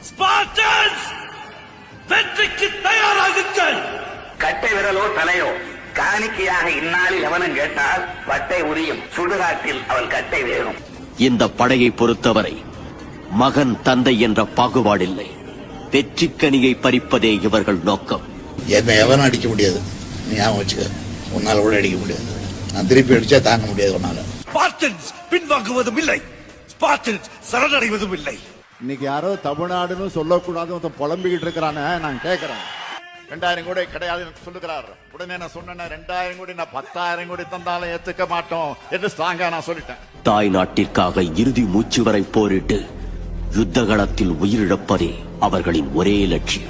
Spartans வெற்றிக்கு தயாராகுங்கள். கட்டை விரலோ தலையோ காணிக்கையாக இந்நாளில் எவனும் கேட்டால் வட்டை உரியும் சுடுகாட்டில் அவன் கட்டை வேணும். இந்த படையை பொறுத்தவரை மகன் தந்தை என்ற பாகுபாடில்லை. வெற்றிக்கனியை பறிப்பதே இவர்கள் நோக்கம். என்னை எவனும் அடிக்க முடியாது, நீ ஞாபகம் வச்சுக்க. உன்னால கூட அடிக்க முடியாது. நான் திருப்பி அடிச்சா தாங்க முடியாது உன்னால. ஸ்பார்டன்ஸ் பின்வாங்குவதும் இல்லை, ஸ்பார்டன்ஸ் சரணடைவதும் இல்லை. இன்னைக்கு யாரோ தமிழ்நாடுன்னு சொல்லக்கூடாது புலம்பிக்கிட்டு இருக்கிறானே, நான் கேட்கிறேன். 2000 கோடி கிடையாது சொல்லுகிறார். உடனே நான் சொன்னேன் 2000 கோடி, நான் 10,000 கோடி தந்தாலும் ஏத்துக்க மாட்டோம் என்று ஸ்ட்ராங்கா நான் சொல்லிட்டேன். தாய் நாட்டிற்காக இறுதி மூச்சு வரை போரிட்டு யுத்த களத்தில் உயிரிழப்பதே அவர்களின் ஒரே லட்சியம்.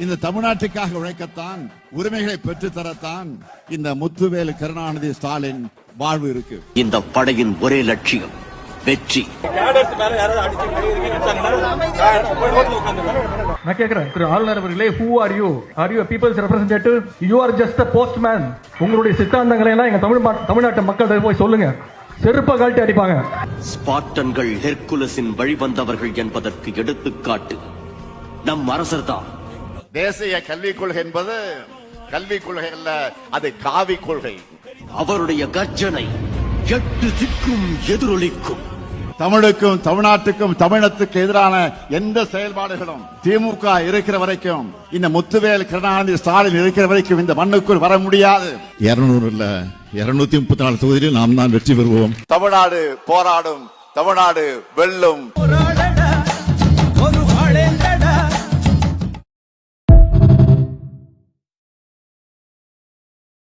இந்த தமிழ்நாட்டுக்காக உழைக்கத்தான், உரிமைகளை பெற்றுத்தரத்தான் இந்த முத்துவேலு கருணாநிதி ஸ்டாலின் வாழ்வு இருக்கு. இந்த படையின் ஒரே லட்சியம் வெற்றி. நான் கேட்கிறேன் திரு ஆளுநர் அவர்களே, who are you? Are you a people's representative? You are just a postman. உங்களுடைய சித்தாந்தங்களை எல்லாம் எங்க தமிழ்நாட்டு மக்கள் போய் சொல்லுங்க, செருப்ப கழட்டி அடிப்பாங்க. ஸ்பார்டன்கள் ஹெர்குலஸின் வழிவந்தவர்கள் என்பதற்கு எடுத்துக்காட்டு நம் அரசர் தான். தேசிய கல்விக் கொள்கை என்பது கல்விக் கொள்கை அல்ல, அது காவி கொள்கை. அவருடைய கர்ஜனை 8 திக்கும் எதிரொலிக்கும். தமிழுக்கும் தமிழ்நாட்டுக்கும் தமிழத்துக்கு எதிரான எந்த செயல்பாடுகளும் திமுக இருக்கிற வரைக்கும், இந்த முத்துவேல் கருணாநிதி ஸ்டாலின் இருக்கிற வரைக்கும் இந்த மண்ணுக்குள் வர முடியாது. 200 இல்ல 234 தொகுதியில் நாம் தான் வெற்றி பெறுவோம். தமிழ்நாடு போராடும், தமிழ்நாடு வெல்லும்.